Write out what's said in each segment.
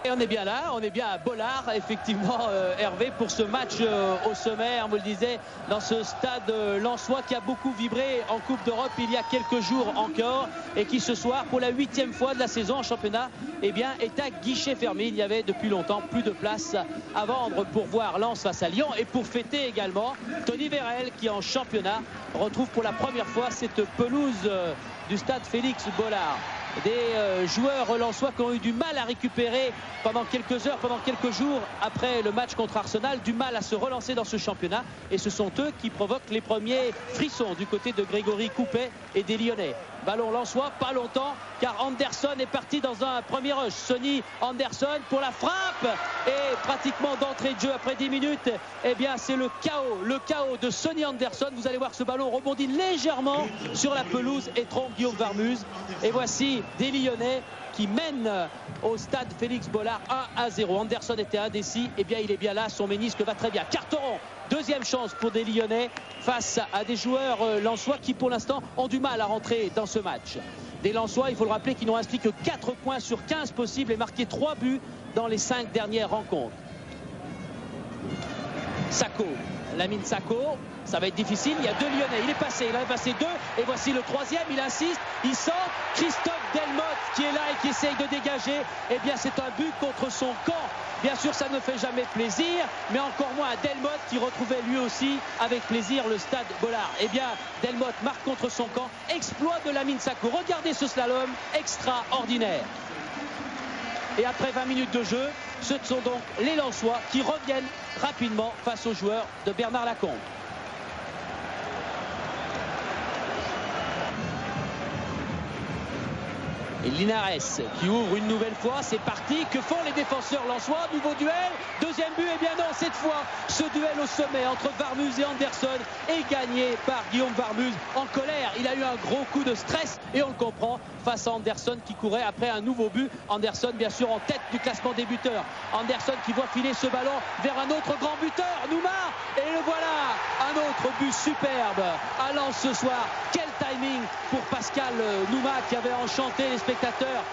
Et on est bien là, on est bien à Bollard, effectivement, Hervé, pour ce match au sommet, on vous le disait, dans ce stade lensois qui a beaucoup vibré en Coupe d'Europe il y a quelques jours encore, et qui ce soir, pour la 8e fois de la saison en championnat, eh bien, est à guichet fermé. Il y avait depuis longtemps plus de place à vendre pour voir Lens face à Lyon, et pour fêter également Tony Vérel, qui en championnat retrouve pour la première fois cette pelouse du stade Félix Bollard. Des joueurs lensois qui ont eu du mal à récupérer pendant quelques heures, pendant quelques jours après le match contre Arsenal, du mal à se relancer dans ce championnat, et ce sont eux qui provoquent les premiers frissons du côté de Grégory Coupet et des Lyonnais. Ballon lensois, pas longtemps, car Anderson est parti dans un premier rush. Sonny Anderson pour la frappe, et pratiquement d'entrée de jeu après 10 minutes, eh bien c'est le chaos de Sonny Anderson. Vous allez voir que ce ballon rebondit légèrement sur la pelouse et trompe Guillaume Varmuz. Et voici des Lyonnais qui mènent au stade Félix Bollard 1-0. Anderson était indécis, et bien il est bien là, son ménisque va très bien. Carteron, deuxième chance pour des Lyonnais face à des joueurs lensois qui pour l'instant ont du mal à rentrer dans ce match. Des Lensois, il faut le rappeler, qui n'ont inscrit que 4 points sur 15 possibles et marqué 3 buts dans les 5 dernières rencontres. Sakho, Lamine Sakho, ça va être difficile, il y a 2 Lyonnais, il en a passé 2, et voici le troisième, il insiste, il sort, Christophe Delmotte qui est là et qui essaye de dégager, et bien c'est un but contre son camp. Bien sûr, ça ne fait jamais plaisir, mais encore moins à Delmotte qui retrouvait lui aussi avec plaisir le stade Bollard. Eh bien, Delmotte marque contre son camp, exploit de Lamine Sakho. Regardez ce slalom extraordinaire. Et après 20 minutes de jeu, ce sont donc les Lensois qui reviennent rapidement face aux joueurs de Bernard Lacombe. Et Linares qui ouvre une nouvelle fois, c'est parti. Que font les défenseurs lensois? Nouveau duel, deuxième but, et bien non, cette fois ce duel au sommet entre Varmuz et Anderson est gagné par Guillaume Varmuz. En colère, il a eu un gros coup de stress, et on le comprend, face à Anderson qui courait après un nouveau but. Anderson bien sûr en tête du classement des buteurs. Anderson qui voit filer ce ballon vers un autre grand buteur, Nouma, et le voilà, un autre but superbe à Lens ce soir. Quel timing pour Pascal Nouma qui avait enchanté les spectateurs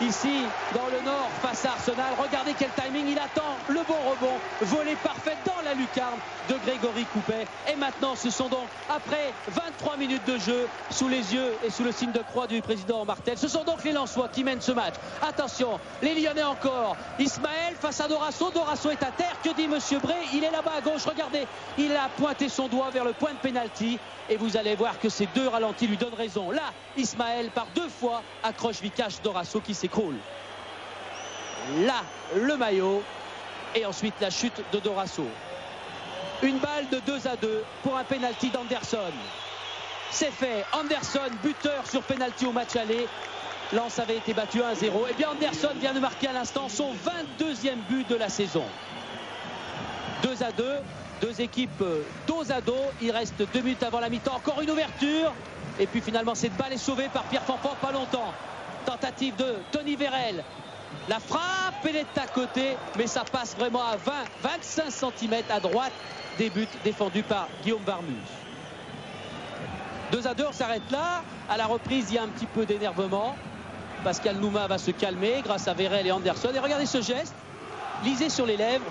ici dans le Nord face à Arsenal. Regardez quel timing, il attend le bon rebond, volée parfaite dans la lucarne de Grégory Coupet. Et maintenant ce sont donc, après 23 minutes de jeu, sous les yeux et sous le signe de croix du président Martel, ce sont donc les Lensois qui mènent ce match. Attention, les Lyonnais encore, Ismaël face à Dorasso, Dorasso est à terre, que dit Monsieur Bré? Il est là-bas à gauche, regardez, il a pointé son doigt vers le point de pénalty, et vous allez voir que ces 2 ralentis lui donnent raison. Là, Ismaël par 2 fois accroche Vikash Dorasso qui s'écroule. Là, le maillot, et ensuite la chute de Dorasso. Une balle de 2-2 pour un pénalty d'Anderson. C'est fait, Anderson buteur sur pénalty au match aller. Lens avait été battu 1-0. Et bien Anderson vient de marquer à l'instant son 22e but de la saison. 2-2, 2 équipes dos à dos. Il reste 2 minutes avant la mi-temps, encore une ouverture. Et puis finalement cette balle est sauvée par Pierre Fanfan, pas longtemps. Tentative de Tony Vérel. La frappe, elle est à côté, mais ça passe vraiment à 20-25 cm à droite des buts défendus par Guillaume Varmuz. 2-2, on s'arrête là. À la reprise, il y a un petit peu d'énervement. Pascal Nouma va se calmer grâce à Vérel et Anderson. Et regardez ce geste, lisez sur les lèvres.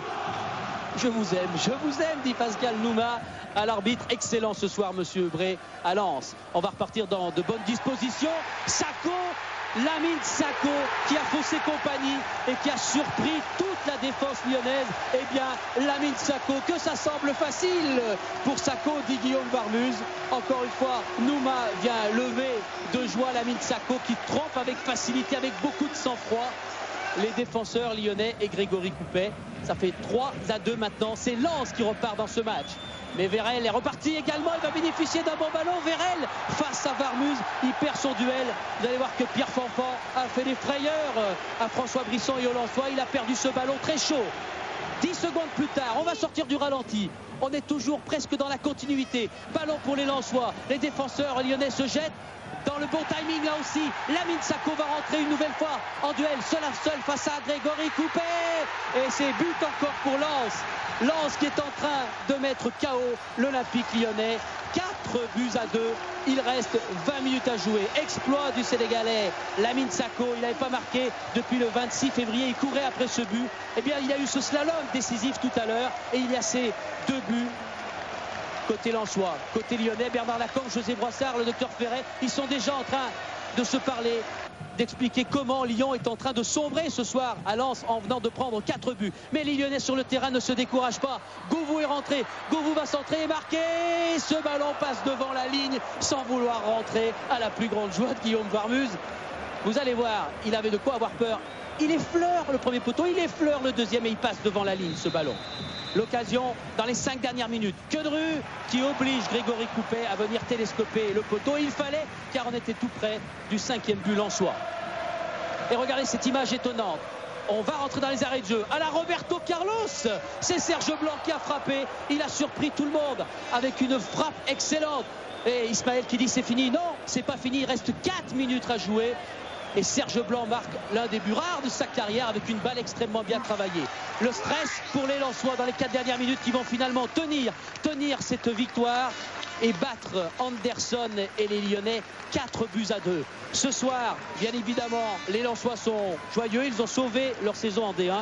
Je vous aime, dit Pascal Nouma à l'arbitre. Excellent ce soir, Monsieur Bré, à Lens. On va repartir dans de bonnes dispositions. Sakho, Lamine Sakho qui a faussé compagnie et qui a surpris toute la défense lyonnaise. Eh bien, Lamine Sakho, que ça semble facile pour Sakho, dit Guillaume Varmuz. Encore une fois, Nouma vient lever de joie Lamine Sakho qui trompe avec facilité, avec beaucoup de sang-froid les défenseurs lyonnais et Grégory Coupet. Ça fait 3-2 maintenant. C'est Lens qui repart dans ce match. Mais Vérel est reparti également. Il va bénéficier d'un bon ballon. Vérel face à Varmuz. Il perd son duel. Vous allez voir que Pierre Fanfan a fait des frayeurs à François Brisson et aux Lensois. Il a perdu ce ballon très chaud. 10 secondes plus tard, on va sortir du ralenti. On est toujours presque dans la continuité. Ballon pour les Lensois. Les défenseurs lyonnais se jettent dans le bon timing là aussi. Lamine Sako va rentrer une nouvelle fois en duel seul à seul face à Grégory Coupé. Et c'est but encore pour Lens. Lens qui est en train de mettre KO l'Olympique lyonnais. 4-2. Il reste 20 minutes à jouer. Exploit du Sénégalais Lamine Sako. Il n'avait pas marqué depuis le 26 février. Il courait après ce but. Eh bien, il y a eu ce slalom décisif tout à l'heure. Et il y a ces 2 buts. Côté lensois, côté lyonnais, Bernard Lacombe, José Broissard, le docteur Ferret, ils sont déjà en train de se parler, d'expliquer comment Lyon est en train de sombrer ce soir à Lens en venant de prendre 4 buts. Mais les Lyonnais sur le terrain ne se découragent pas. Govou est rentré, Govou va centrer et marquer. Ce ballon passe devant la ligne sans vouloir rentrer, à la plus grande joie de Guillaume Varmuz. Vous allez voir, il avait de quoi avoir peur. Il effleure le premier poteau, il effleure le deuxième et il passe devant la ligne ce ballon. L'occasion dans les 5 dernières minutes. Queudru qui oblige Grégory Coupé à venir télescoper le poteau. Il fallait, car on était tout près du 5e but lensois. Et regardez cette image étonnante. On va rentrer dans les arrêts de jeu. À la Roberto Carlos, c'est Serge Blanc qui a frappé. Il a surpris tout le monde avec une frappe excellente. Et Ismaël qui dit c'est fini. Non, c'est pas fini. Il reste 4 minutes à jouer. Et Serge Blanc marque l'un des buts rares de sa carrière avec une balle extrêmement bien travaillée. Le stress pour les Lensois dans les 4 dernières minutes qui vont finalement tenir cette victoire et battre Anderson et les Lyonnais 4-2. Ce soir, bien évidemment, les Lensois sont joyeux. Ils ont sauvé leur saison en D1.